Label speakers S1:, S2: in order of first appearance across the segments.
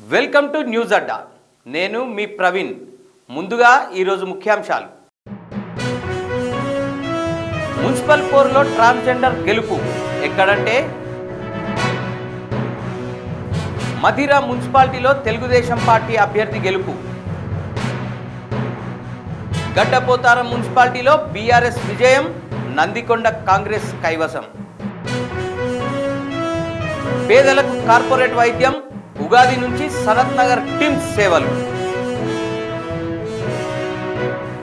S1: Welcome to news అడ్డా. నేను మీ ప్రవీణ్. ముందుగా ఈరోజు ముఖ్యాంశాలు. మున్సిపల్ పోర్లో ట్రాన్స్జెండర్ గెలుపు ఎక్కడంటే మధిర మున్సిపాలిటీలో తెలుగుదేశం పార్టీ అభ్యర్థి గెలుపు. గడ్డపోతారం మున్సిపాలిటీలో బీఆర్ఎస్ విజయం, నందికొండ కాంగ్రెస్ కైవసం. పేదలకు కార్పొరేట్ వైద్యం, ఉగాది నుంచి సనత్ నగర్ టిమ్స్ సేవలు.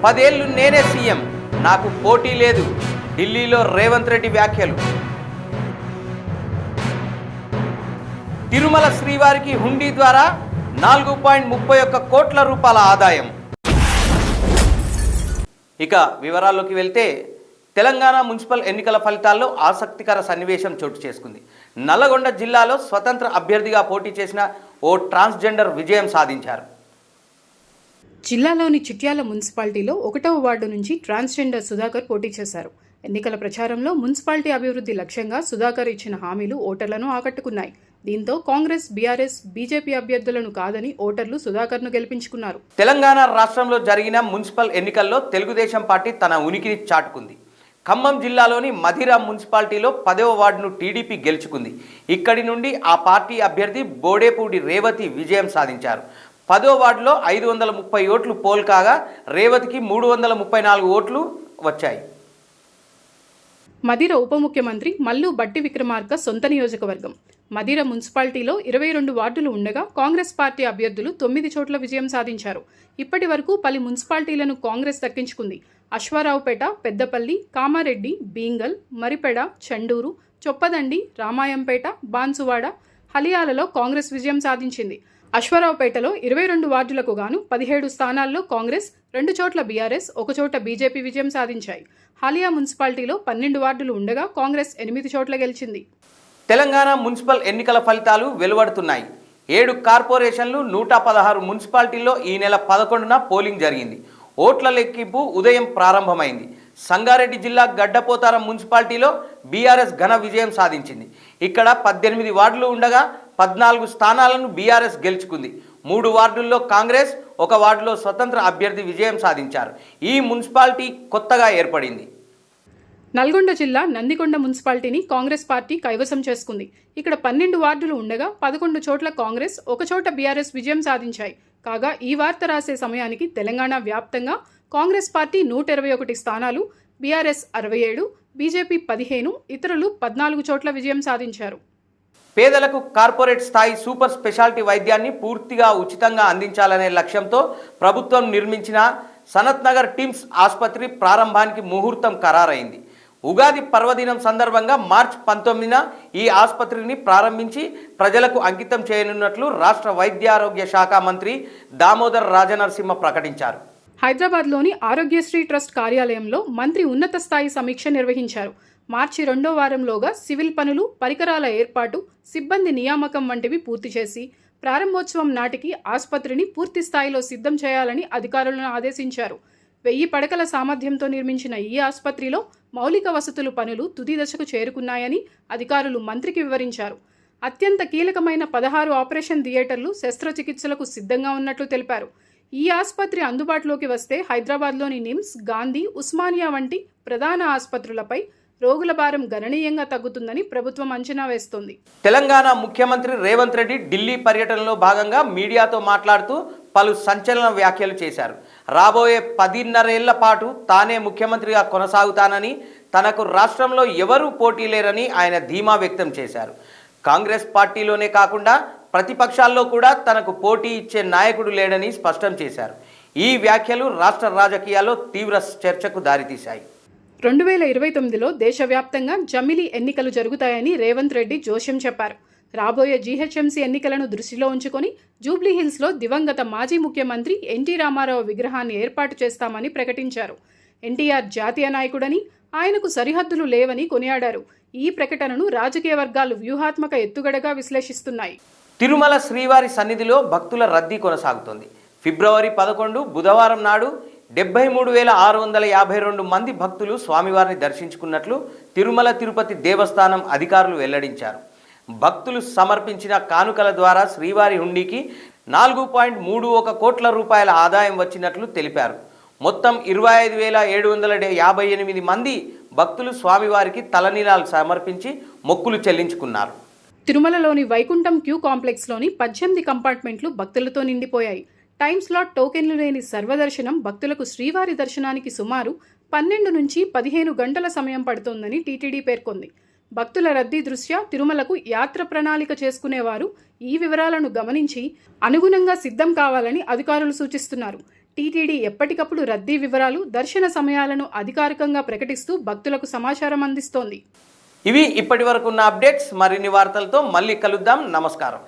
S1: 10 ఏళ్లు నేనే సీఎం, నాకు పోటీ లేదు, ఢిల్లీలో రేవంత్ రెడ్డి వ్యాఖ్యలు. తిరుమల శ్రీవారికి హుండీ ద్వారా 4.31 కోట్ల రూపాయల ఆదాయం. ఇక వివరాల్లోకి వెళ్తే తెలంగాణ మున్సిపల్ ఎన్నికల ఫలితాల్లో ఆసక్తికర సన్నివేశం చోటు చేసుకుంది. నల్లగొండ జిల్లాలో స్వతంత్ర అభ్యర్థిగా పోటీ చేసిన ఓ ట్రాన్స్జెండర్ విజయం సాధించారు.
S2: జిల్లాలోని చిట్యాల మున్సిపాలిటీలో 1వ వార్డు నుంచి ట్రాన్స్జెండర్ సుధాకర్ పోటీ చేశారు. ఎన్నికల ప్రచారంలో మున్సిపాలిటీ అభివృద్ధి లక్ష్యంగా సుధాకర్ ఇచ్చిన హామీలు ఓటర్లను ఆకట్టుకున్నాయి. దీంతో కాంగ్రెస్, బీఆర్ఎస్, బీజేపీ అభ్యర్థులను కాదని ఓటర్లు సుధాకర్ను గెలిపించుకున్నారు.
S1: తెలంగాణ రాష్ట్రంలో జరిగిన మున్సిపల్ ఎన్నికల్లో తెలుగుదేశం పార్టీ తన ఉనికిని చాటుకుంది. ఖమ్మం జిల్లాలోని మధిర మున్సిపాలిటీలో 10వ వార్డును టీడీపీ గెలుచుకుంది. ఇక్కడి నుండి ఆ పార్టీ అభ్యర్థి బోడేపూడి రేవతి విజయం సాధించారు. 10వ వార్డులో 530 ఓట్లు పోల్ కాగా రేవతికి 334 ఓట్లు వచ్చాయి.
S2: మధిర ఉప ముఖ్యమంత్రి మల్లు బట్టి విక్రమార్క సొంత నియోజకవర్గం. మధిర మున్సిపాలిటీలో 22 వార్డులు ఉండగా కాంగ్రెస్ పార్టీ అభ్యర్థులు 9 చోట్ల విజయం సాధించారు. ఇప్పటి వరకు పలు మున్సిపాలిటీలను కాంగ్రెస్ దక్కించుకుంది. అశ్వారావుపేట, పెద్దపల్లి, కామారెడ్డి, బీంగల్, మరిపెడ, చండూరు, చొప్పదండి, రామాయంపేట, బాన్సువాడ, హలియాలలో కాంగ్రెస్ విజయం సాధించింది. అశ్వారావుపేటలో 22 వార్డులకు గాను 17 స్థానాల్లో కాంగ్రెస్, 2 చోట్ల బీఆర్ఎస్, 1 చోట బీజేపీ విజయం సాధించాయి. హాలియా మున్సిపాలిటీలో 12 వార్డులు ఉండగా కాంగ్రెస్ 8 చోట్ల గెలిచింది.
S1: తెలంగాణ మున్సిపల్ ఎన్నికల ఫలితాలు వెలువడుతున్నాయి. 7 కార్పొరేషన్లు, 116 మున్సిపాలిటీల్లో ఈ నెల 11న పోలింగ్ జరిగింది. ఓట్ల లెక్కింపు ఉదయం ప్రారంభమైంది. సంగారెడ్డి జిల్లా గడ్డపోతారం మున్సిపాలిటీలో బీఆర్ఎస్ ఘన విజయం సాధించింది. ఇక్కడ 18 వార్డులు ఉండగా 14 స్థానాలను బీఆర్ఎస్ గెలుచుకుంది. 3 వార్డుల్లో కాంగ్రెస్, 1 వార్డులో స్వతంత్ర అభ్యర్థి విజయం సాధించారు. ఈ మున్సిపాలిటీ కొత్తగా ఏర్పడింది.
S2: నల్గొండ జిల్లా నందికొండ మున్సిపాలిటీని కాంగ్రెస్ పార్టీ కైవసం చేసుకుంది. ఇక్కడ 12 వార్డులు ఉండగా 11 చోట్ల కాంగ్రెస్, 1 చోట బీఆర్ఎస్ విజయం సాధించాయి. కాగా ఈ వార్త రాసే సమయానికి తెలంగాణ వ్యాప్తంగా కాంగ్రెస్ పార్టీ 121 స్థానాలు, బీఆర్ఎస్ 67, బీజేపీ 15, ఇతరులు 14 చోట్ల విజయం సాధించారు.
S1: పేదలకు కార్పొరేట్ స్థాయి సూపర్ స్పెషాలిటీ వైద్యాన్ని పూర్తిగా ఉచితంగా అందించాలనే లక్ష్యంతో ప్రభుత్వం నిర్మించిన సనత్ నగర్ టిమ్స్ ఆసుపత్రి ప్రారంభానికి ముహూర్తం ఖరారైంది. ఉగాది పర్వదినం సందర్భంగా మార్చి 19న ఈ ఆసుపత్రిని ప్రారంభించి ప్రజలకు అంకితం చేయనున్నట్లు రాష్ట్ర వైద్యారోగ్య శాఖ మంత్రి దామోదర్ రాజనరసింహ ప్రకటించారు.
S2: హైదరాబాద్లోని ఆరోగ్యశ్రీ ట్రస్ట్ కార్యాలయంలో మంత్రి ఉన్నత స్థాయి సమీక్ష నిర్వహించారు. మార్చి 2వ వారంలోగా సివిల్ పనులు, పరికరాల ఏర్పాటు, సిబ్బంది నియామకం వంటివి పూర్తి చేసి ప్రారంభోత్సవం నాటికి ఆసుపత్రిని పూర్తి స్థాయిలో సిద్ధం చేయాలని అధికారులను ఆదేశించారు. 1000 పడకల సామర్థ్యంతో నిర్మించిన ఈ ఆసుపత్రిలో మౌలిక వసతులు పనులు తుది దశకు చేరుకున్నాయని అధికారులు మంత్రికి వివరించారు. అత్యంత కీలకమైన 16 ఆపరేషన్ థియేటర్లు శస్త్రచికిత్సలకు సిద్ధంగా ఉన్నట్లు తెలిపారు. ఈ ఆసుపత్రి అందుబాటులోకి వస్తే హైదరాబాద్లోని నిమ్స్, గాంధీ, ఉస్మానియా వంటి ప్రధాన ఆసుపత్రులపై రోగుల భారం గణనీయంగా తగ్గుతుందని ప్రభుత్వం అంచనా వేస్తోంది.
S1: తెలంగాణ ముఖ్యమంత్రి రేవంత్ రెడ్డి ఢిల్లీ పర్యటనలో భాగంగా మీడియాతో మాట్లాడుతూ పలు సంచలన వ్యాఖ్యలు చేశారు. రాబోయే 10.5 ఏళ్ల పాటు తానే ముఖ్యమంత్రిగా కొనసాగుతానని, తనకు రాష్ట్రంలో ఎవరూ పోటీ లేరని ఆయన ధీమా వ్యక్తం చేశారు. కాంగ్రెస్ పార్టీలోనే కాకుండా ప్రతిపక్షాల్లో కూడా తనకు పోటీ ఇచ్చే నాయకుడు లేడని స్పష్టం చేశారు. ఈ వ్యాఖ్యలు రాష్ట్ర రాజకీయాల్లో తీవ్ర చర్చకు దారితీశాయి.
S2: 2029లో దేశవ్యాప్తంగా జమిలీ ఎన్నికలు జరుగుతాయని రేవంత్ రెడ్డి జోస్యం చెప్పారు. రాబోయే జీహెచ్ఎంసీ ఎన్నికలను దృష్టిలో ఉంచుకొని జూబ్లీహిల్స్లో దివంగత మాజీ ముఖ్యమంత్రి ఎన్టీ రామారావు విగ్రహాన్ని ఏర్పాటు చేస్తామని ప్రకటించారు. ఎన్టీఆర్ జాతీయ నాయకుడని, ఆయనకు సరిహద్దులు లేవని కొనియాడారు. ఈ ప్రకటనను రాజకీయ వర్గాలు వ్యూహాత్మక ఎత్తుగడగా విశ్లేషిస్తున్నాయి.
S1: తిరుమల శ్రీవారి సన్నిధిలో భక్తుల రద్దీ కొనసాగుతోంది. ఫిబ్రవరి 11 బుధవారం నాడు 73,652 మంది భక్తులు స్వామివారిని దర్శించుకున్నట్లు తిరుమల తిరుపతి దేవస్థానం అధికారులు వెల్లడించారు. భక్తులు సమర్పించిన కానుకల ద్వారా శ్రీవారి హుండీకి 4.31 కోట్ల రూపాయల ఆదాయం వచ్చినట్లు తెలిపారు. మొత్తం 25,758 మంది భక్తులు స్వామివారికి తలనీలాలు సమర్పించి మొక్కులు చెల్లించుకున్నారు.
S2: తిరుమలలోని వైకుంఠం క్యూ కాంప్లెక్స్లోని 18 కంపార్ట్మెంట్లు భక్తులతో నిండిపోయాయి. టైమ్ స్లాట్ టోకెన్లు లేని సర్వదర్శనం భక్తులకు శ్రీవారి దర్శనానికి సుమారు 12 నుంచి 15 గంటల సమయం పడుతోందని టీటీడీ పేర్కొంది. భక్తుల రద్దీ దృష్ట్యా తిరుమలకు యాత్ర ప్రణాళిక చేసుకునేవారు ఈ వివరాలను గమనించి అనుగుణంగా సిద్ధం కావాలని అధికారులు సూచిస్తున్నారు. టీటీడీ ఎప్పటికప్పుడు రద్దీ వివరాలు, దర్శన సమయాలను అధికారికంగా ప్రకటిస్తూ భక్తులకు సమాచారం అందిస్తోంది.
S1: ఇవి ఇప్పటి వరకు ఉన్న అప్డేట్స్. మరిన్ని వార్తలతో మళ్ళీ కలుద్దాం. నమస్కారం.